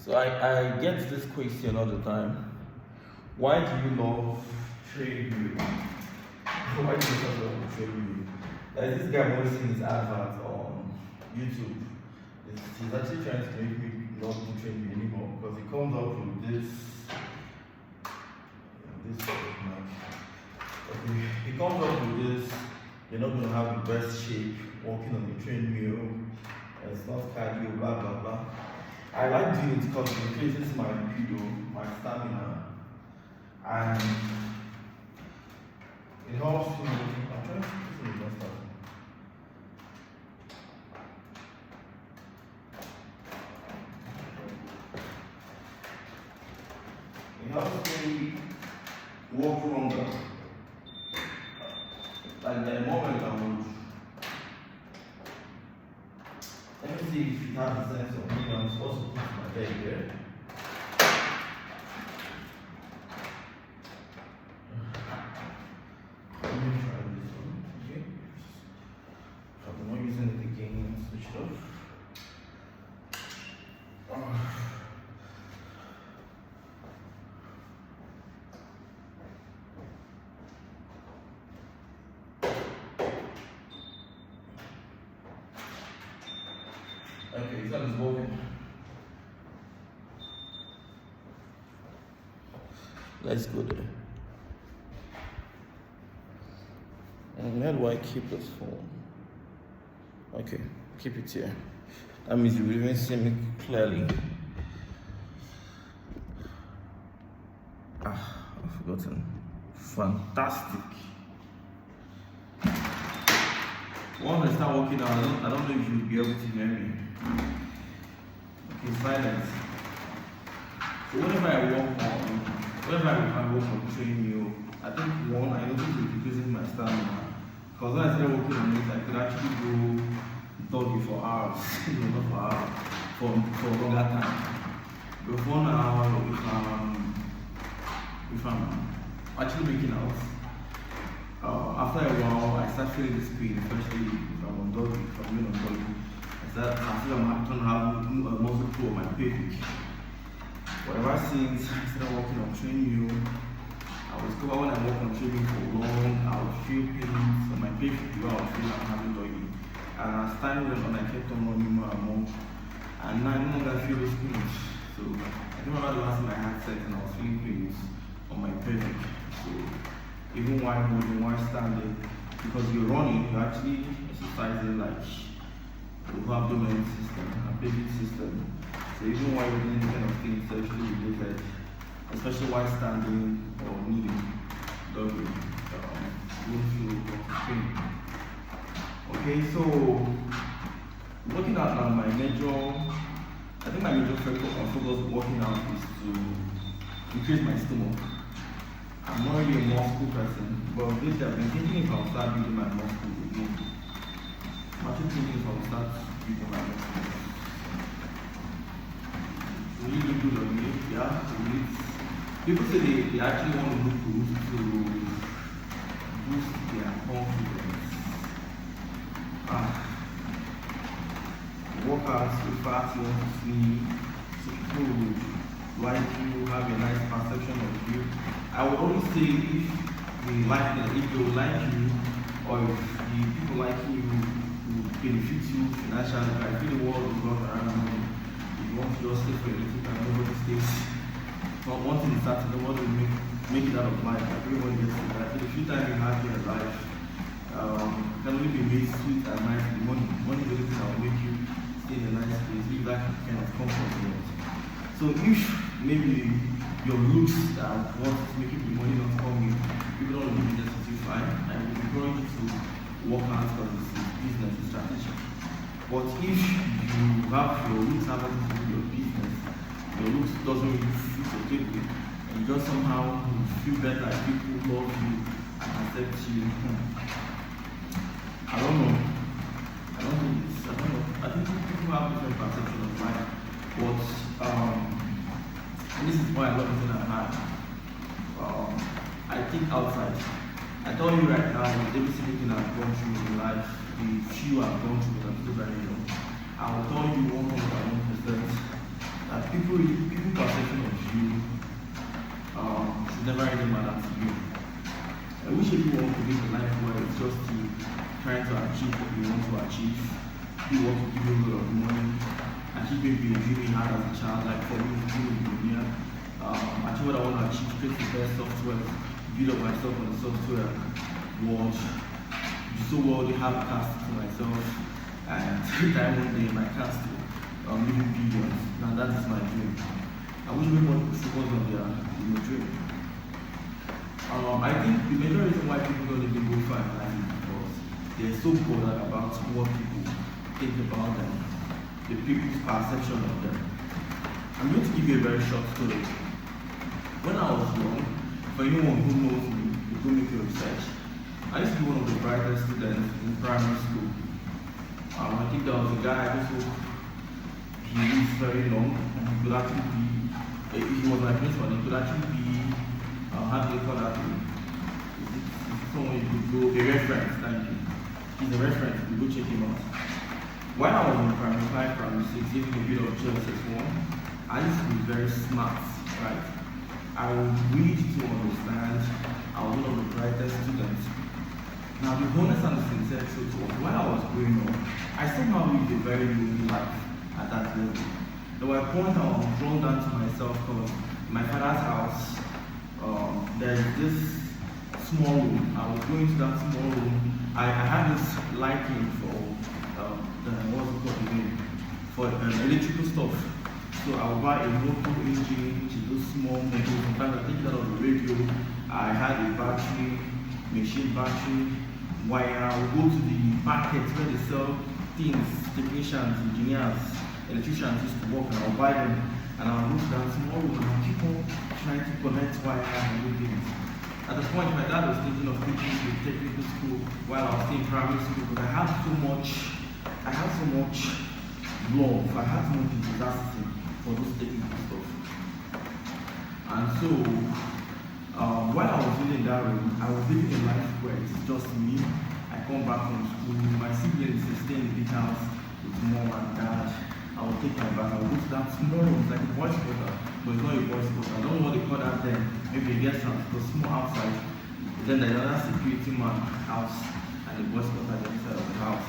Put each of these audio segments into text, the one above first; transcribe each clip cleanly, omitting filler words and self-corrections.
So I get this question all the time. Why do you love trade? Why do you love trade? There's this guy I'm always seeing his advert on YouTube. He's actually trying to make me not do trade anymore because he comes up with this. Okay, he comes up with this. You're not going to have the best shape walking on the treadmill. It's not cardio, blah blah blah. I like doing it because it increases my libido, my stamina, and it helps me. I'm trying to put it in the stuff. It helps me walk longer. Like the moment I would. Let me see if you have a sense of me. I'm supposed to put my bed here. Let me try this one. Okay. So I'm not using it again. Switch it off. Okay, this one is moving. Let's go there. And where do I keep this phone? Okay, keep it here. That means you will even see me clearly. I've forgotten. Fantastic. Once I start walking out, I don't know if you'll be able to hear me. Okay, silence. So whenever I walk on the treadmill, I think one, I noticed it decreases my stamina. Because when I started walking on it, I could actually go doggy for hours, not for hours, for a longer time. Before now, if I'm actually making out, after a while, I start feeling this pain, especially if I'm on doggy, if I'm being on doggy. I feel I'm trying to have a muscle pull on my pelvic. But ever since I started walking on treadmill, I was discover when I walk on treadmill for long, I would feel pains on my pelvic where I would feel I'm having doggy. And as time went on, I kept on running more and more. And now I no longer feel those pains. So I remember the last time I had sex and I was feeling pains on my pelvic. So even while moving, while standing, because you're running, you're actually exercising like the abdomen system and pelvic system. So even while you're doing this kind of things, it's actually related, especially while standing or kneeling, doggy, you won't feel pain. Okay, so working out now, I think my major focus on working out is to increase my stomach. I'm not really a muscle person, but lately I've been thinking if I'll start building my muscles again. I'm actually thinking if I'll start building my muscles. Really look good on me, yeah. People say they actually want to look good to boost their confidence. Workouts, in fact, you want to see so people would like you, have a nice perception of you. I would always say if they like you, or if the people like you will benefit you financially. I feel the world is not around money. If you want to just stay for a little time, nobody stays. But one thing is that nobody will make it out of life. Everybody gets it. I feel the few times you have in your life can only be made sweet and nice with money. Money is the only thing that will make you stay in a nice place, live that kind of comfort zone. So if maybe your looks that want to make the money not come in, people don't really just do fine. I would encourage you to work hard because it's business, it's strategy. But if you have your looks have nothing to do with your business, your looks doesn't really fit okay with it, and you just somehow feel better, people love you and accept you. I don't know. I think people have different perception of life. But this is why I love it at night. I think outside. I tell you right now, with every single thing I've gone through in life, the few I've gone through, I'm still very young. I will tell you 101% that people perception of you should never really matter to you. I wish everyone could live a life where it's just you trying to achieve what you want to achieve. You want to give you a lot of money, achieve maybe a dream you had as a child, like for me, being a engineer. Achieve what I want to achieve, create the best software, build up myself on the software world, do so well, they have cast to myself, and die one day in my cast living billions. Now that is my dream. I wish everyone could focus on their dream. I think the major reason why people don't even go far in life is because they're so bothered about what people think about them, the people's perception of them. I'm going to give you a very short story. When I was young, for anyone who knows me, you go make your research. I used to be one of the brightest students in primary school. I think there was a guy I just hope he lives very long and he could actually be, if he was my principal, he could actually be, how do they call that? Someone you could go, a reference, thank you. He's a reference, you go check him out. While I was in primary 5, primary 6, even a bit of JSS1, I used to be very smart, right? I would read to understand. I was one of the brightest students. Now the honest and the sincere truth was, while I was growing up, I somehow lived a very lonely life at that level. There were points I was drawn down to myself because in my father's house, there's this small room. I was going to that small room. I had this liking for what's it called again? For electrical stuff. So I would buy a motor engine, which is those small motors. Sometimes I take it out of the radio. I had a battery, machine battery, wire. I would go to the market where they sell things, technicians, engineers, electricians used to work, and I'll buy them. And I'll go to that small room and I'll keep on trying to connect wires and do things. At the point, my dad was thinking of taking me to technical school while I was still in primary school, because I had so much love, I had so much enthusiasm for those technical stuff. And so, while I was living in that room, I was living a life where it's just me. I come back from school, my siblings they stay in the big house with mom and dad. I would take my bath, I would go to that small room, it's like a boys' quarter, but it's not a boys' quarter. I don't know what they call that then. Maybe a guest house, it was small outside. Then there's another security man house and the boys' quarter the inside of the house.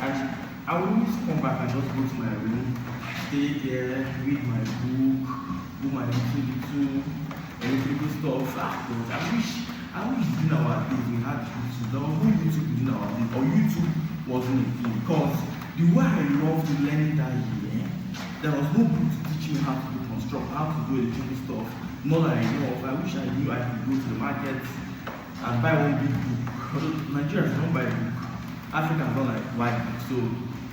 And I would always come back and just go to my room, stay there, read my book, do my little electrical stuff. Afterwards, I wish in our days we had YouTube. There was no YouTube in our days, or YouTube wasn't a thing, because the way I loved learning that year, there was no book to teach me how to do construct, how to do electrical stuff. Not that I know of. I wish I knew I could go to the market and buy one big book. Nigerians don't buy a book. Africans don't like buy books. So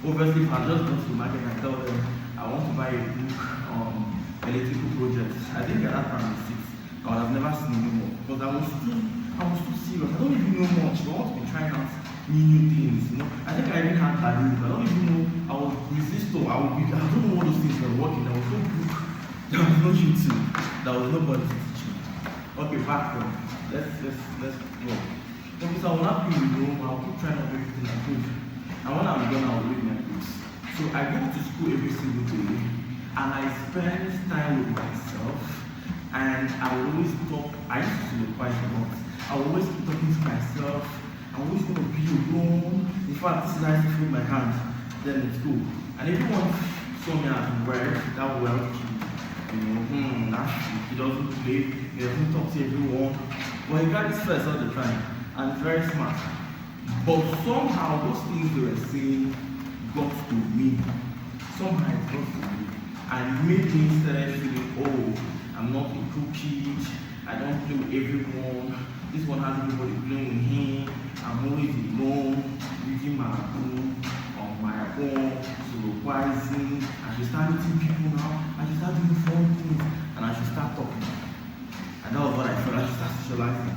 obviously, if I just go to the market and tell them I want to buy a book on electrical projects, I think at that time I was 6, I would have never seen anymore, because I was too serious. I don't even know much, but I want to be trying out new things. You know, I think I even had balloons. I don't even know. I was resistant. I don't know what those things were working. I was so broke. There was no YouTube. There was nobody to teach me. Okay, back then. Let's go. Okay, so I will not be in the room. I'll keep trying out everything I could. And when I'm done, I'll read my books. So I go to school every single day, and I spend time with myself. And I will always talk. I used to be quite a lot. I will always keep talking to myself. I'm always going to be alone. In fact, this is how I feel my hand. Then it's cool. And everyone saw me as weird, that well kid. He doesn't play, he doesn't talk to everyone. But he got his first all the time. And very smart. But somehow those things they were saying got to me. Somehow it got to me. And it made me start feeling, oh, I'm not a cool kid. I don't play with everyone. This one has everybody playing with him. I'm always alone, reading my book on my own, supervising. I should start meeting people now. I should start doing fun things, and I should start talking. And that was what I felt. I should start socializing.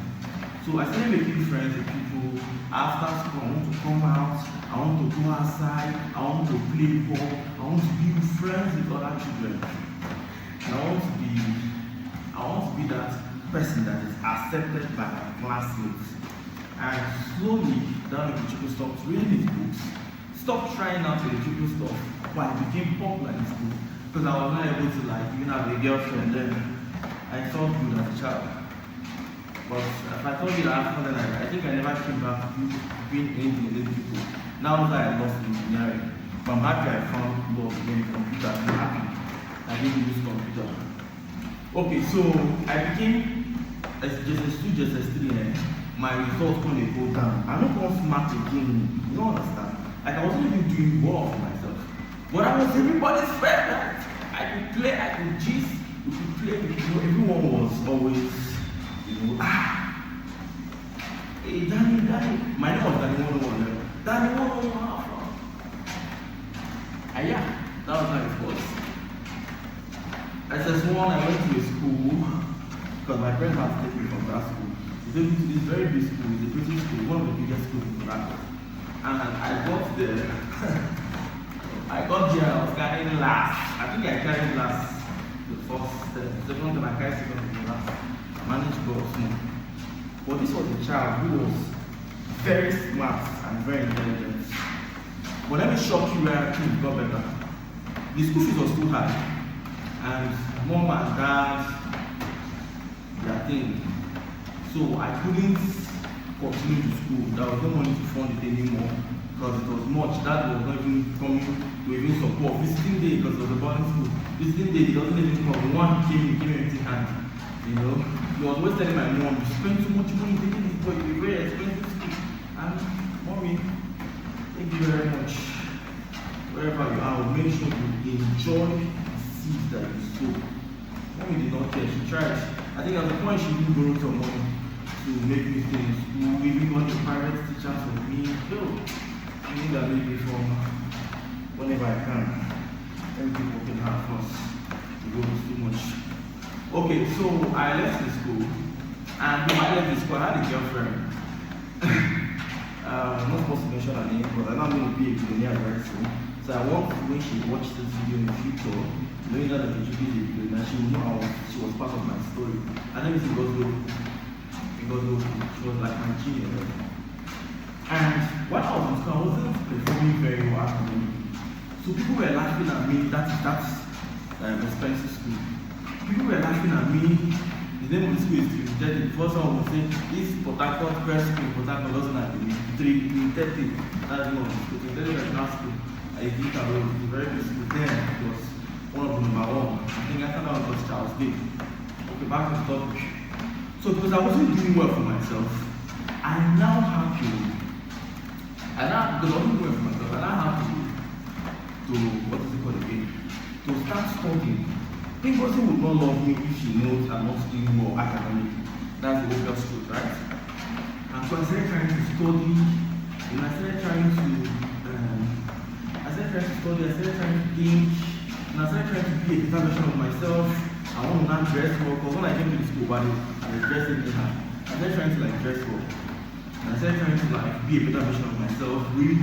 So I started making friends with people. After school, I want to come out. I want to go outside. I want to play ball. I want to be friends with other children. And I want to be that person that is accepted by my classmates. And slowly, that electrical stopped reading his books, stopped trying out electrical stuff, but I became popular in school. because I was not able to like even have a girlfriend then. I felt good as a child. But if I told you that after then, I think I never came back to being anything with people. Now that I lost engineering, but I'm happy I found love in computer. I'm happy I didn't use computer. Okay, so I became just a student. My results gonna go down. I'm not going smart again. You don't understand? Like I wasn't even doing well for myself. But I was everybody's favorite. I could play, I could gist, we could play, everyone was always, hey Danny, my name was Danny 101. Danny 101. Yeah, that was how it was. SS1, I went to a school because my parents had to take me from that school. It's very big school, it's a British school, one of the biggest schools in Morocco. And I got there, I was carrying last. I think I carried last the first, second time I carried second to the last. I managed to go small. But this was a child who was very smart and very intelligent. But let me shock you where things got better. The school fees was too high. And mom and dad, their thing. So I couldn't continue to school. There was no money to fund it anymore because it was much. Dad was not even coming to even support. Visiting day because it was a boarding school. Visiting day, he doesn't even come. The one he came empty handed. You know, he was always telling my mom, you spend too much money taking this boy, it's a very expensive school. And mommy, thank you very much. Wherever you are, make sure you enjoy the seeds that you sow. Mommy did not care, she tried. I think at the point she didn't borrow some money to make me stay in school, even got a private teacher for me. Yo, I need that baby from whenever I can. Let me keep working hard first. The goal is too much. Okay, so I left the school, and when I left the school, I had a girlfriend. I'm not supposed to mention her name, but I'm not going to be a billionaire very soon. So I want when she watched this video in the future, knowing that the video is a she will know she was part of my story. I think it goes low. She was like my junior. And when I was in school, I wasn't performing very well academically. So people were laughing at me. That's expensive school. People were laughing at me. The name of the school is Trinity. The first one would say, this Port Harcourt first school, Port Harcourt doesn't have Trinity. That's the name of the school. Trinity National School. I did that way. It was a very good school. Then it was one of the number 1. I think I thought that was Charles Day. Okay, back to the topic. So because I wasn't doing well for myself, I now have to, because I wasn't doing well for myself, I now have to what is it called again? To start studying. This person would not love me if she knows I'm not doing well academically. That's the obvious truth, right? And so I started trying to study, and I started trying to think, and I started trying to be a better version of myself. I want to learn dress well, because when I came to the school, I was dressing in her. I started trying to like dress well. And I started trying to like be a better version of myself, read.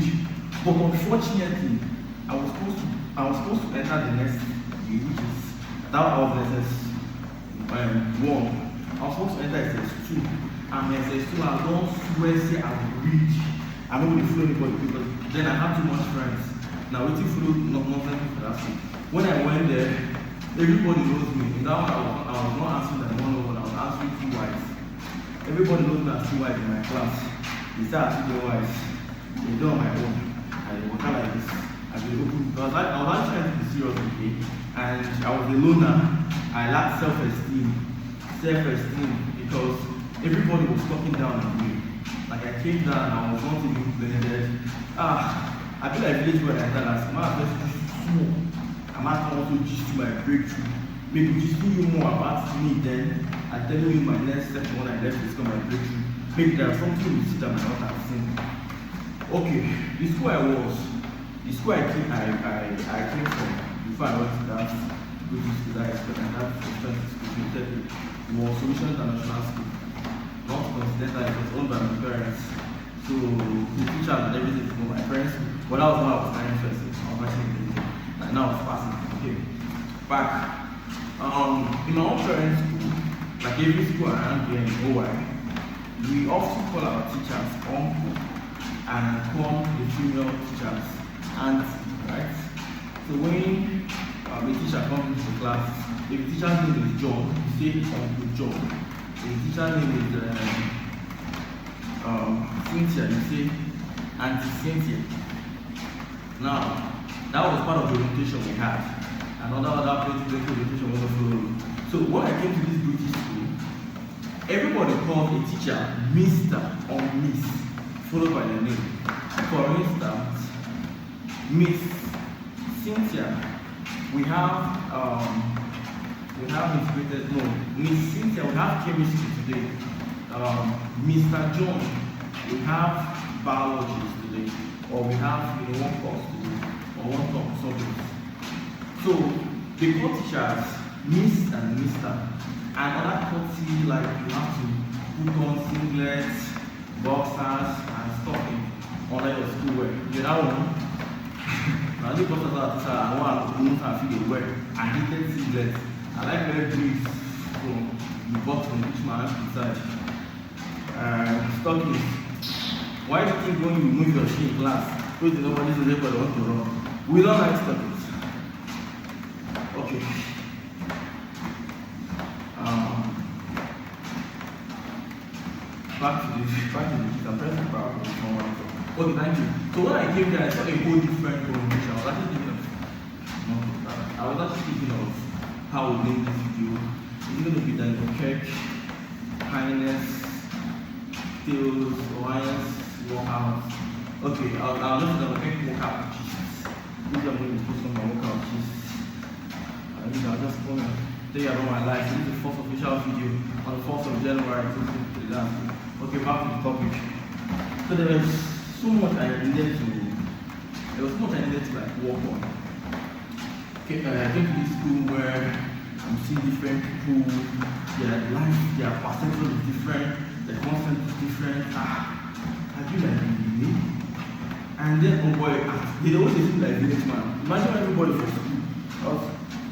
But unfortunately, I was supposed to enter the next year, which is that of SS1. I was supposed to enter SS2. And SS2, I don't swear say I will read. I'm not going to follow anybody because then I have too much friends. Now waiting for nothing for that school. When I went there, everybody knows me. In that one, I was not answering that 101, I was answering 2 whites. Everybody knows me as 2 whites in my class. They start asking 2 whites. They do on my own. And they walk out like this. I was actually trying to be serious with me. And I was a loner. I lacked self-esteem because everybody was talking down on me. Like I came down and I was not even blended. I feel like village boy like that. I'm asking also just to my breakthrough. Maybe just tell you more about me then. I tell you my next step when I left this my breakthrough. Maybe there's something you see that I might not have seen. Okay, the school I came from before I went to that British school that I expect and that expensive school was Solution International School. Not coincidental, it was owned by my parents. So the teachers and everything from my parents. But that was what I was trying first. I was actually and now it's passing. Okay. Back. In my own parents' school, like every school around here in OY, we often call our teachers uncle and call the female teachers auntie, right? So when a teacher comes into the class. If the teacher's name is John, you say Uncle John. If the teacher's name is Cynthia, you say Auntie Cynthia. Now, that was part of the orientation we had. Another place orientation was also. So when I came to this British school, everybody called a teacher Mr. or Miss, followed by their name. For instance, Miss Cynthia, we have integrated, no, Miss Cynthia, we have chemistry today. Mr. John, we have biology today, or we have one course today, or one talk subject. So they call teachers Miss and Mr. And other courtesy, like you have to put on singlets, boxers, and stocking under your schoolwear. You know that one? Now the boxers are I want to move and feel the wear. I hated singlets. I like very brief from the bottom which my hand inside. Stockings. Why do you think when you move your shoe in class, wait till nobody's there but want to run? We don't like stockings. Okay. Back to the I'm pressing power. Okay, thank you. So when I came there, I saw a whole different conversation. I was actually thinking of how we name this video. It's going to be Dannyokec, kindness, skills, alliance, workout. Okay, I'll just Dannyokec workout Jesus. This is I'm going to post on my workout Jesus. I'll just want to tell you about my life. This is the first official video on the 4th of January 2023. Okay, back to the topic. So there was so much I needed to work on. Okay, I came to this school where I'm seeing different people, their life, their perception is different, their concept is different. I feel like me. And then oh boy, they always seem like village man. Imagine everybody from school.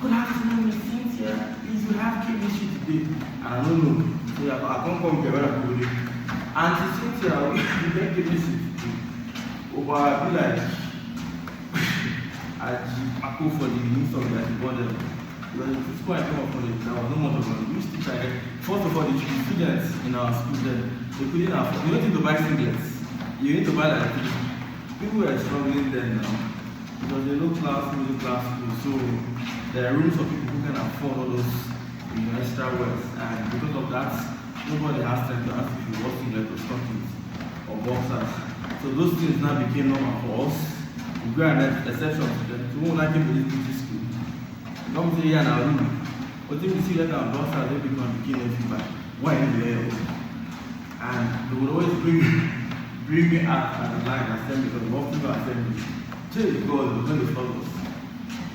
Good afternoon, Miss Cynthia. Please, you have chemistry today. And I don't know. So I can't come here where I'm going. Auntie Cynthia, we make chemistry today. Oh boy, I feel like I go for the new song that you bought them. Because it's quite common for it. There was no much of a which teacher. First of all, the students in our school then, they couldn't afford. You don't need to buy singlets. You need to buy like people were struggling then now. Because they low class, middle class school. So there are rooms for people who can afford all those extra wears. And because of that, nobody has time to ask if you want singlet or stockings or boxers. So those things now became normal for us. We go and exception to them. So we won't like it to this beauty school. Come to here now, but if you see that our boxers, they become everybody. Why in the air? And they would always bring me out at the line assembly because we often go assembly. Tell the God, when they flog us.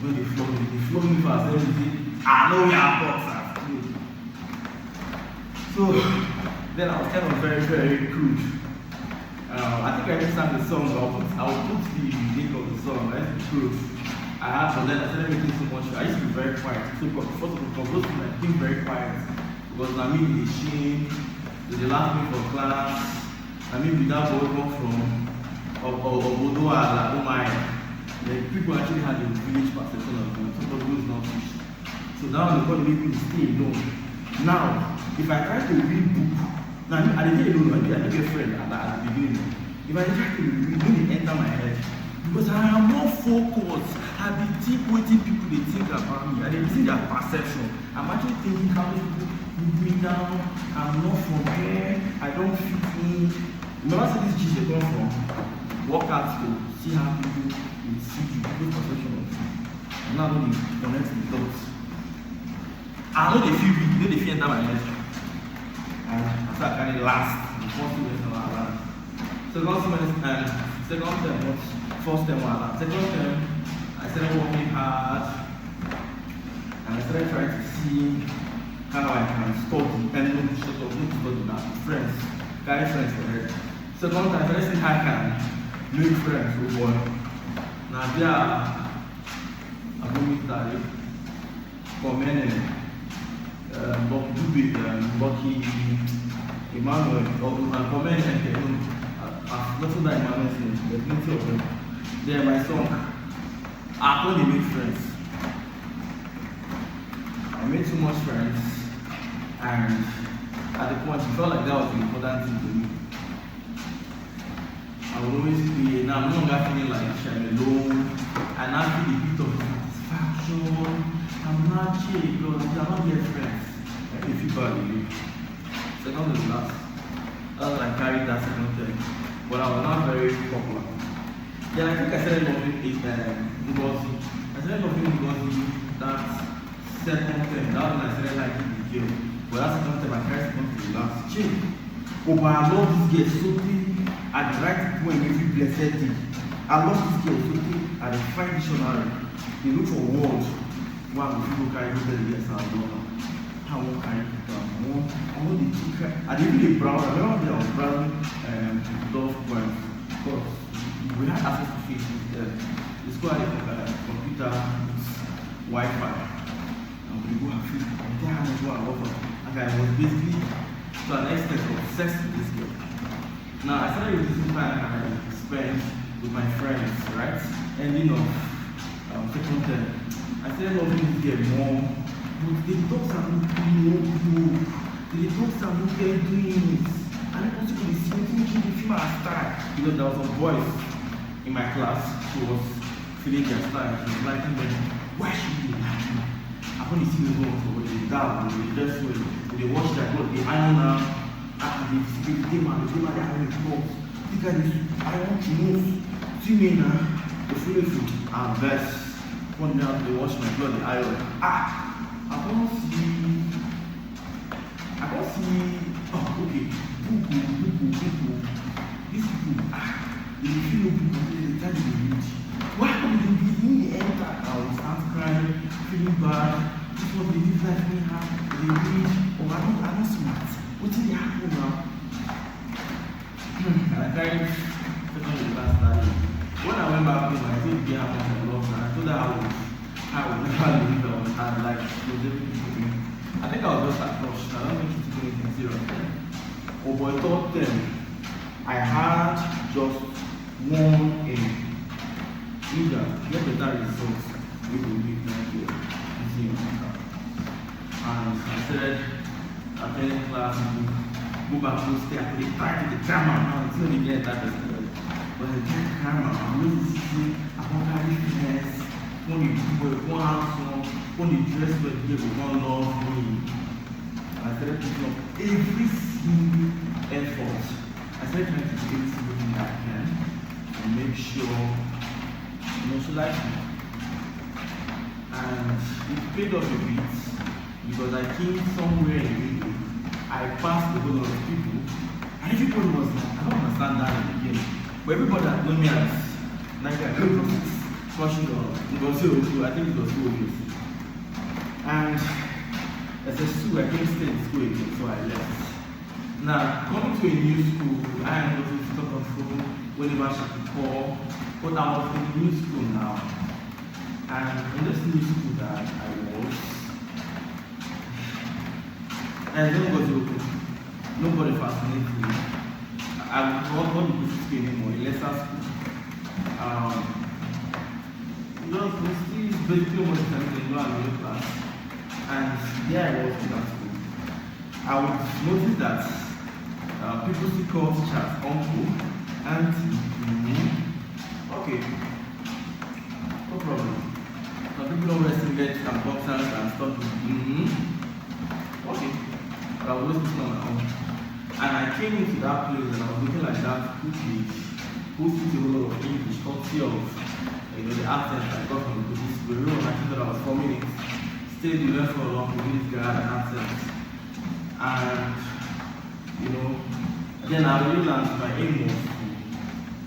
When they flog me for assembly, I know we are boxers. So then I was kind of very, very crude. I think I just sang the song, I'll put the link of the song, that's the truth. I have to let everything so much. I used to be very quiet. So first of all, those people I think very quiet. Because I mean the shame, they laugh me for class. I mean without boy come from Obodo or my people actually had a village perception of them. So God was not fish. So now the God made me stay alone. Now, if I try to read book, now I didn't alone, I didn't get a friend at the beginning. If I try to read, it will enter my head. Because I am more focused. I be deep waiting people they think about me. And they see their perception. I'm actually thinking how these people put me down. I'm not from here. I don't fit in. Remember say this gist they come from? Work out to see how people will see you, people's perception of you. And now they connect the dots. I know they feel big, you know they feel enter my head. And after I kind of last, the first 2 minutes are last. Second term, not first term or last. Second term, I started working hard and I started trying to see how I can study and not study now. Friends, guy friends for her. Second time, I started seeing how I can make friends with boy. Now there, I'm going to study for many. Bucky, Emmanuel, or for many, I've noticed that Emmanuel's name, there's plenty of them. They're my song. I told they make friends. I made so much friends, and at the point, it felt like that was the important thing to me. I would always be, now I'm no longer feeling like I'm alone, and I feel a bit of satisfaction. I'm not chill because I'm not get friends. I can feel bad with you. Second is last. That's when I carried that second thing. But I was not very popular. Then I think I started loving Ngozi. I started loving Ngozi that second thing. That was when I started liking the girl. But that second time I carried second to the last. Chill. Oh, but I love this girl so deep. At the right point, every blessed day. I love this girl so deep. At the fine dictionary, they look for words. One of people carry the yes, I don't know. I won't carry more. I want the two. I didn't really browse. I remember I was browsing those points because we had access to Facebook there. The school had a computer, Wi-Fi, and we go have Facebook. And there I was offer. And I was basically to an extent obsessed with this girl. Now I started with this time and I spent with my friends, right? Ending of second term. I started loving this girl more, but the dogs are not doing no. The dogs are not doing it. And I also could see the female style because there was some boys in my class who was feeling their style. She was liking them. Why should they like me? I want to see them go for the down, the dress way, they watch that clothes, they iron now, after they speak, they man, they iron clothes. Because I want to move. See me now, the feeling food and best. One day they wash my blood, the iron. I don't see. Oh, okay. Buku. These people, they feel people, they tell you the beauty. Why would they be in the enter? I will start crying, feeling bad. This is what they did like me have. They read, oh, I'm not smart. What did they happen now? And I tried the last time. When I went back home, I told her how much I loved her. I told her I would never leave her and like she was everything to me. I think I was just like crushed. I don't think she took anything serious. Oh boy, third term, I had just one aim. Either get better results we will be next year. And I started attending class and go back to stay. I could try to the grammar now until we get that percentage. But I get grammar, I'm really see about fitness. When you go out, when you dress with people, one love me. I started picking up every single effort. I started trying to do every single thing I can and make sure she likes me. And it paid off a bit because I came somewhere in the middle. I passed a whole lot of people, and everybody was like, I don't understand that in the beginning. But everybody that known me as like I don't know, crushing on Ngozi, I think it was so obvious. And as a student, I came stay in school again, so I left. Now, coming to a new school, I am going to stop on phone whenever she could call, but I was in a new school now. And in this new school that I was, and nobody open, nobody fascinated me. I was not going to school anymore, in lesser school. We still basically almost in the class. And there I was in that school. I would notice that people still call teachers uncle, auntie, okay, no problem. Some people don't wear singlets and boxers and stuff. Okay, but I was always looking on my own. And I came into that place and I was looking like that who speaks a whole lot of English, courtesy of the accent I got from the police. We were I thought I was forming it. Stayed with them for a long time, this guy had an accent. And then I realized my aim was to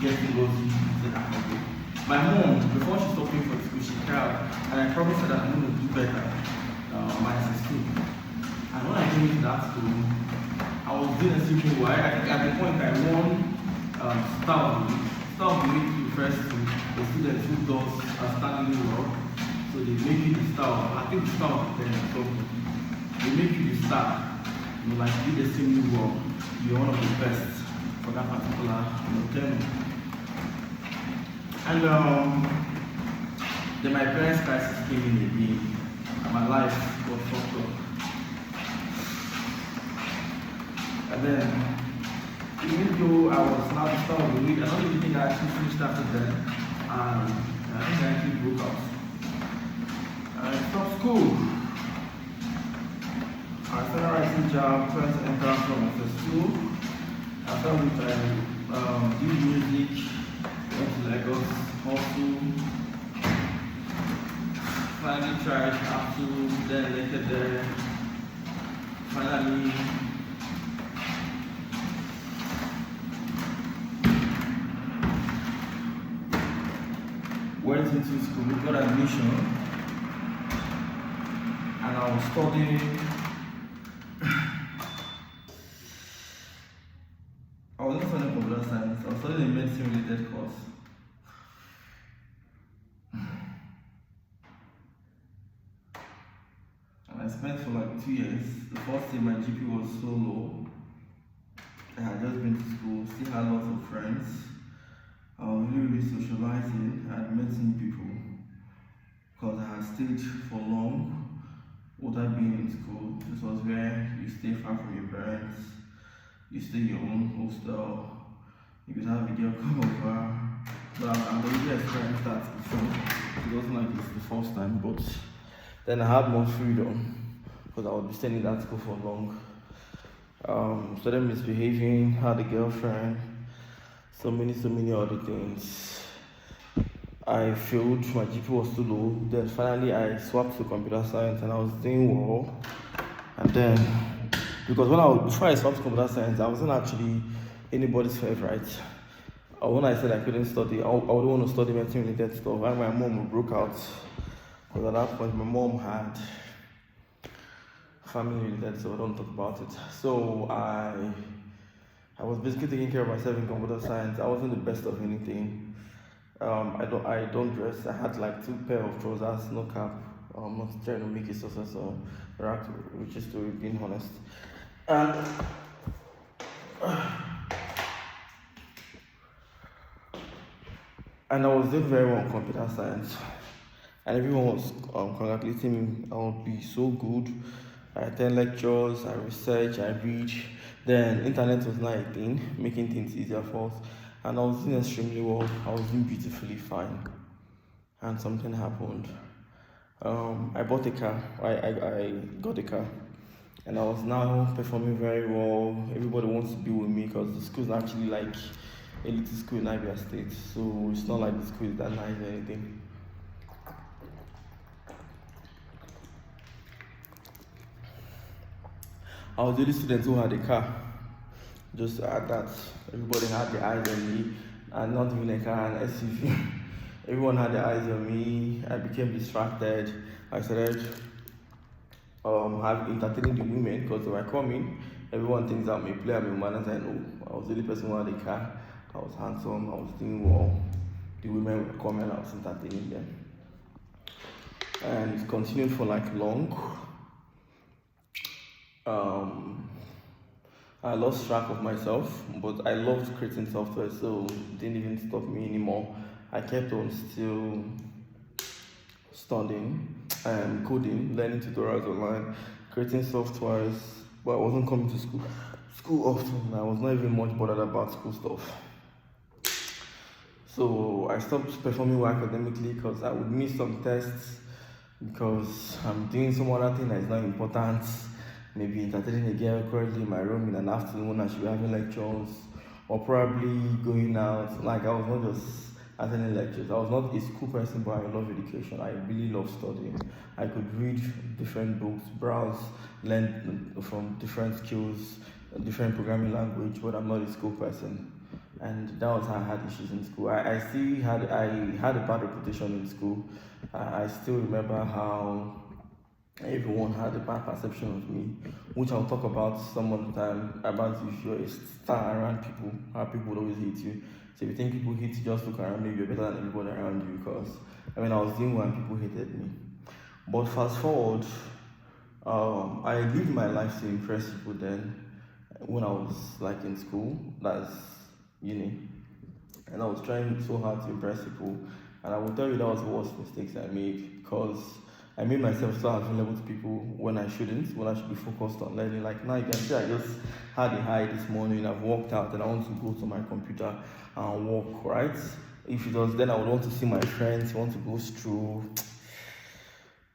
get to go to that country. My mom, before she stopped paying for the school, she cried, and I promised her that I'm going to do better my school. And when I came into that school, I was doing a simple way. I think at the point I won Star of the Week refers to the student who does outstanding work. So they make you the star. I think the star of the 10 or something. They make you the star. Like do the same work. You're one of the best for that particular term. And then my parents' crisis came in again. And my life was fucked up. And then, even though I was not the start of the week, I don't even think I actually finished after then. And I think I actually broke out. I stopped school. I started writing job, trying to enter from school. After which I did music, went to Lagos, hustle. Finally tried after, then elected there. Finally went into school, got admission, and I was studying. I wasn't studying computer science, I was studying a medicine related course. And I spent for like 2 years. The first year my GP was so low. I had just been to school, still had lots of friends. I was really socializing. I had met some people because I had stayed for long without being in school. This was where you stay far from your parents, you stay in your own hostel, you could have a girl come over. But I've already experienced that before. It wasn't like it's the first time, but then I had more freedom because I would be staying in that school for long. Started misbehaving, had a girlfriend, so many other things. I failed, my GP was too low. Then finally I swapped to computer science and I was doing well. And then, because before I swapped to computer science, I wasn't actually anybody's favorite. When I said I couldn't study, I would want to study medicine related stuff. And my mom broke out. Because at that point, my mom had family related, so I don't talk about it. So I was basically taking care of myself in computer science. I wasn't the best of anything. I don't dress. I had like 2 pair of trousers, no cap. I'm not trying to make it success or react, which is to being honest. And I was doing very well in computer science. And everyone was congratulating me. I would be so good. I attend lectures, I research, I read. Then internet was not a thing, making things easier for us. And I was doing extremely well. I was doing beautifully fine. And something happened. I bought a car. I got a car. And I was now performing very well. Everybody wants to be with me because the school is actually like a little school in Abia State. So it's not like the school is that nice or anything. I was the only student who had a car. Just to add that, everybody had their eyes on me, and not even a car, an SUV. Everyone had their eyes on me. I became distracted. I started entertaining the women because they were coming. Everyone thinks I'm a player, I'm a man, and I know I was the only person who had a car. I was handsome, I was doing well. The women were coming, I was entertaining them. And it continued for like long. I lost track of myself, but I loved creating software, so it didn't even stop me anymore. I kept on still studying and coding, learning tutorials online, creating softwares, but I wasn't coming to school often. I was not even much bothered about school stuff. So I stopped performing well academically because I would miss some tests because I'm doing some other thing that is not important. Maybe entertaining a girl currently in my room in an afternoon and she'll be having lectures, or probably going out. Like I was not just attending lectures. I was not a school person, but I love education. I really love studying. I could read different books, browse, learn from different skills, different programming language, but I'm not a school person. And that was how I had issues in school. I had a bad reputation in school. I still remember how everyone had a bad perception of me, which I'll talk about some other time, about if you're a star around people, how people would always hate you. So if you think people hate you, just look around, maybe you're better than everybody around you, because I was doing well and people hated me. But fast forward, I lived my life to impress people then when I was like in school, that's uni. And I was trying so hard to impress people, and I will tell you that was the worst mistakes I made, because I made myself so available to people when I shouldn't, when I should be focused on learning. Like now you can see I just had a high this morning, I've walked out and I want to go to my computer and work, right? If it was then I would want to see my friends, want to go stroll.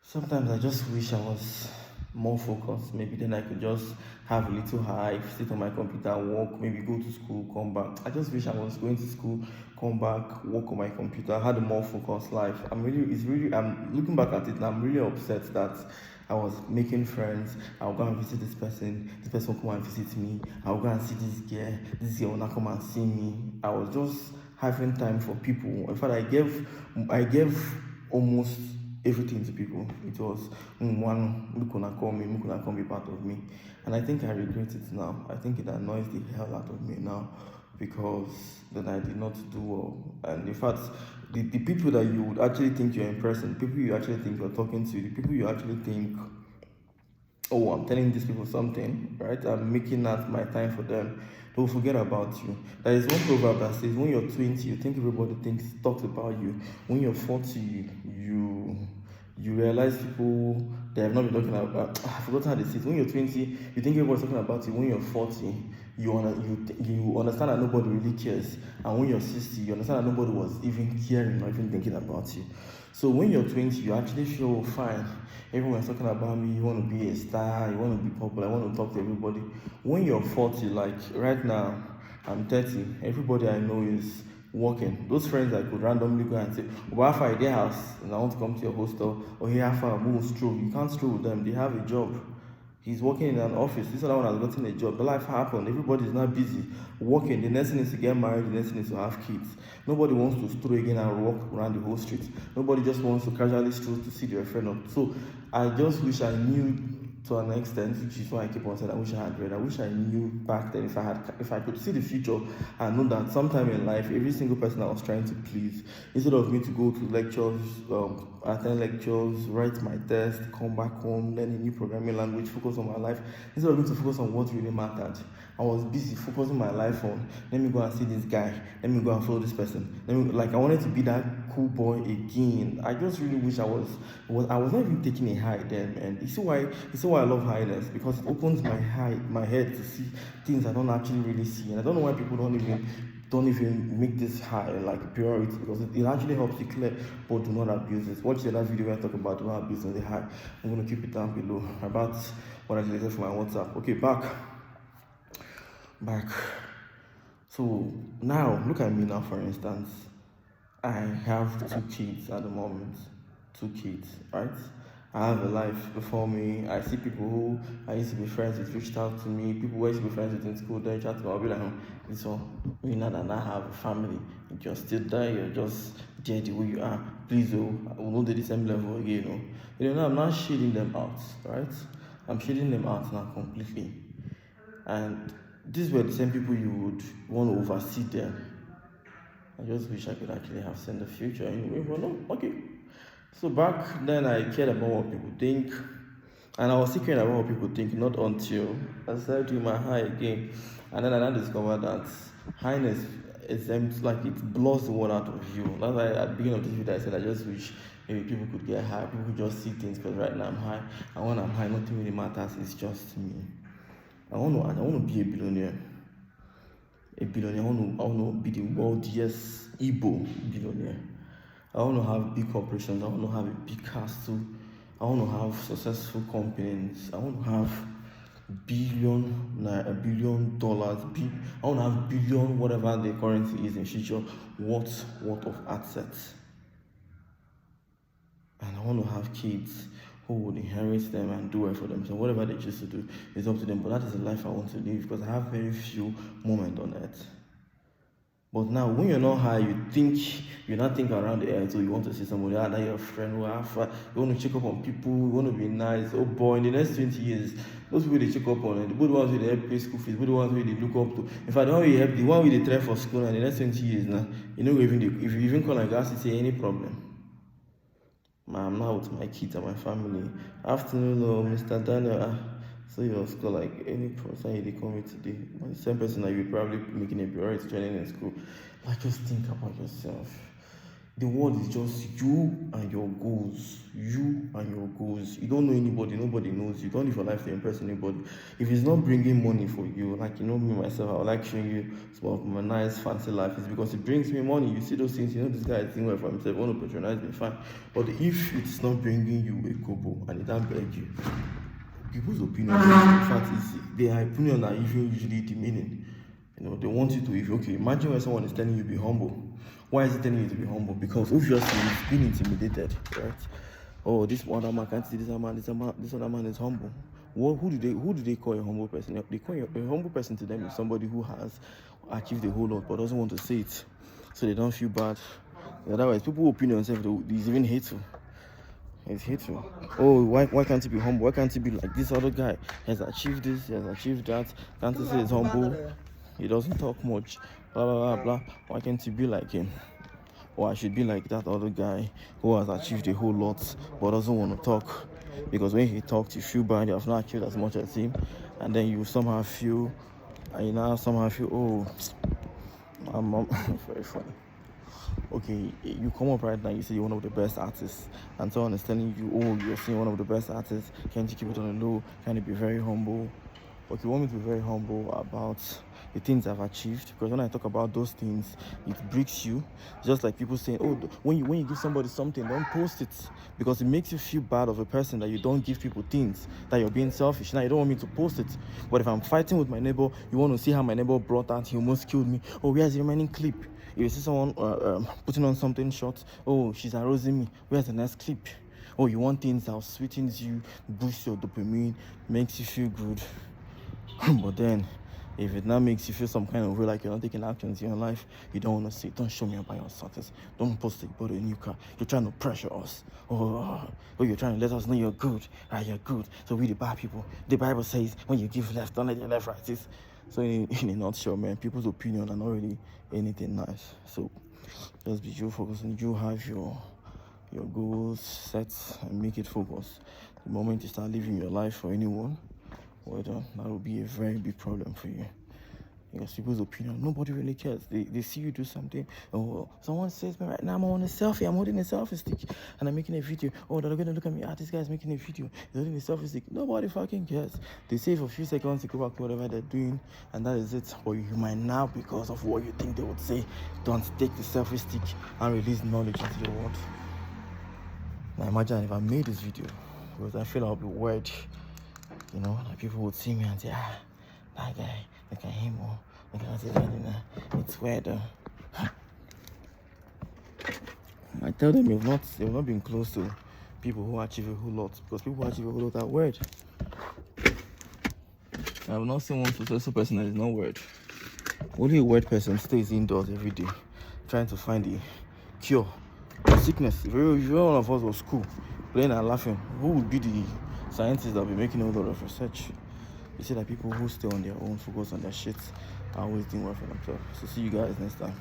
Sometimes I just wish I was more focused. Maybe then I could just have a little high, sit on my computer, work, maybe go to school, come back. I just wish I was going to school, come back, work on my computer, had a more focused life. I'm looking back at it and I'm really upset that I was making friends. I'll go and visit this person will come and visit me. I'll go and see this girl will not come and see me. I was just having time for people. In fact, I gave almost everything to people. It was one who gonna call me, who gonna come be part of me. And I think I regret it now. I think it annoys the hell out of me now because then I did not do well. And in fact, the people that you would actually think you're impressing, people you actually think you're talking to, the people you actually think, oh, I'm telling these people something, right? I'm making that my time for them. Don't forget about you. There is one proverb that says, when you're 20, you think everybody talks about you. When you're 40, you realize people they have not been talking about. I forgot how they say it. When you're 20, you think everybody's talking about you. When you're 40, you understand that nobody really cares. And when you're 60, you understand that nobody was even caring or even thinking about you. So when you're 20, you actually feel fine. Everyone's talking about me. You want to be a star. You want to be popular. I want to talk to everybody. When you're 40, like right now, I'm 30. Everybody I know is working. Those friends I could randomly go and say, well, if I their house and I want to come to your hostel, or here if I move stroll, you can't stroll with them. They have a job. He's working in an office. This other one has gotten a job. The life happened. Everybody's not busy working. The next thing is to get married. The next thing is to have kids. Nobody wants to stroll again and walk around the whole street. Nobody just wants to casually stroll to see their friend up. So I just wish I knew to an extent, which is why I keep on saying I wish I had read. I wish I knew back then if I could see the future and know that sometime in life, every single person I was trying to please, instead of me to go to lectures, attend lectures, write my test, come back home, learn a new programming language, focus on my life, instead of me to focus on what really mattered, I was busy focusing my life on, let me go and see this guy, let me go and follow this person. I wanted to be that cool boy again. I just really wish I was not even taking a high then, man. You see why I love highness, because it opens my head to see things I don't actually really see. And I don't know why people don't even make this high like a priority, because it actually helps you clear, but do not abuse it. Watch the other video where I talk about do not abuse the high. I'm going to keep it down below about what I deleted from my WhatsApp. Okay, back. So now look at me now, for instance. I have 2 kids at the moment. 2 kids, right? I have a life before me. I see people who I used to be friends with reached out to me. People who I used to be friends with in school, they chat to me. I'll be like, this one, you know that I have a family. You're still there, you're just there the way you are. Please, I will not do the same level again. I'm not shading them out, right? I'm shading them out now completely. And these were the same people you would want to oversee them. I just wish I could actually have seen the future anyway, but no, okay. So back then I cared about what people think, and I was still caring about what people think, not until I started doing my high again. And then I now discovered that highness is like it blows the word out of you. That's why at the beginning of this video I said I just wish maybe people could get high, people could just see things, because right now I'm high, and when I'm high, nothing really matters, it's just me. I want to be a billionaire. I want to be the wealthiest Igbo billionaire. I want to have big corporations. I want to have a big castle. I want to have successful companies. I want to have $1 billion. I want to have billion, whatever the currency is in future, worth of assets. And I want to have kids who would inherit them and do it for them. So whatever they choose to do is up to them. But that is the life I want to live, because I have very few moments on earth. But now, when you're not high, you not think around the earth, so you want to see somebody, that your friend, you want to check up on people, you want to be nice. Oh boy, in the next 20 years, those people they check up on, the good ones who they help pay school fees, the ones who they look up to. In fact, the one we they try for school, and the next 20 years now, if you even call like us, it's any problem. I'm now with my kids and my family. Afternoon, Mr. Daniel. So your score like any person they call me today. The same person that you're probably making a priority training in school. Like, just think about yourself. The world is just you and your goals. You and your goals. You don't know anybody. Nobody knows you. Don't live your life to impress anybody. If it's not bringing money for you, like me myself, I would like showing you some of my nice fancy life. It's because it brings me money. You see those things. This guy is doing well for himself. Want to patronize me, fine. But if it's not bringing you a kobo and it don't beg you, people's opinion, in fact, their opinion are even usually demeaning. They want you to, okay, imagine when someone is telling you to be humble. Why is he telling you to be humble? Because obviously he's been intimidated, right? Oh, this other man can't see this other man is humble. Who do they call a humble person? They call a humble person to them is somebody who has achieved a whole lot but doesn't want to say it, so they don't feel bad. Otherwise, people's opinion is even hateful. It's hateful. Oh, why can't he be humble? Why can't he be like this other guy? He has achieved this, he has achieved that. Can't he say he's humble? He doesn't talk much. Blah blah blah blah. Why can't he be like him? Or I should be like that other guy who has achieved a whole lot but doesn't want to talk. Because when he talks, you feel bad, you have not achieved as much as him, and then you somehow feel, oh, I'm very funny. Okay, you come up right now, you say you're one of the best artists, and someone is telling you, oh, you're seeing one of the best artists, can't you keep it on the low, can you be very humble? Okay, you want me to be very humble about the things I've achieved, because when I talk about those things, it breaks you. Just like people saying, oh, when you give somebody something, don't post it, because it makes you feel bad of a person that you don't give people things, that you're being selfish. Now you don't want me to post it, but if I'm fighting with my neighbor, you want to see how my neighbor brought out, he almost killed me. Oh, where's the remaining clip? If you see someone putting on something short, oh, she's harassing me, where's the next clip? Oh, you want things that sweetens you, boosts your dopamine, makes you feel good. But then, if it now makes you feel some kind of way like you're not taking actions in your life, you don't want to say, don't show me about your success. Don't post it, bought a new car. You're trying to pressure us. Oh, you're trying to let us know you're good. Right, you're good. So we the bad people. The Bible says, when you give left, don't let your left right. So in a nutshell, man, people's opinion are not really anything nice. So just be you focused on you have your goals set and make it focus. The moment you start living your life for anyone, well done, that will be a very big problem for you. Because people's opinion, nobody really cares. They see you do something. Oh, someone says me right now, I'm on a selfie, I'm holding a selfie stick, and I'm making a video. Oh, they're gonna look at me, this guy's making a video, he's holding a selfie stick. Nobody fucking cares. They say for a few seconds to go back to whatever they're doing, and that is it. But you might now, because of what you think they would say, don't take the selfie stick and release knowledge into the world. Now imagine if I made this video, because I feel I'll be worried. Like people would see me and say, that guy, look at him, or look at it, it's weird. I tell them they've not been close to people who achieve a whole lot, because people who achieve a whole lot are weird. I have not seen one successful person that is not weird. Only a weird person stays indoors every day, trying to find the cure for sickness. If one of us was cool, playing and laughing, who would be the scientists that will be making a lot of research? You see that people who stay on their own, focus on their shit, are always doing well for themselves. So see you guys next time.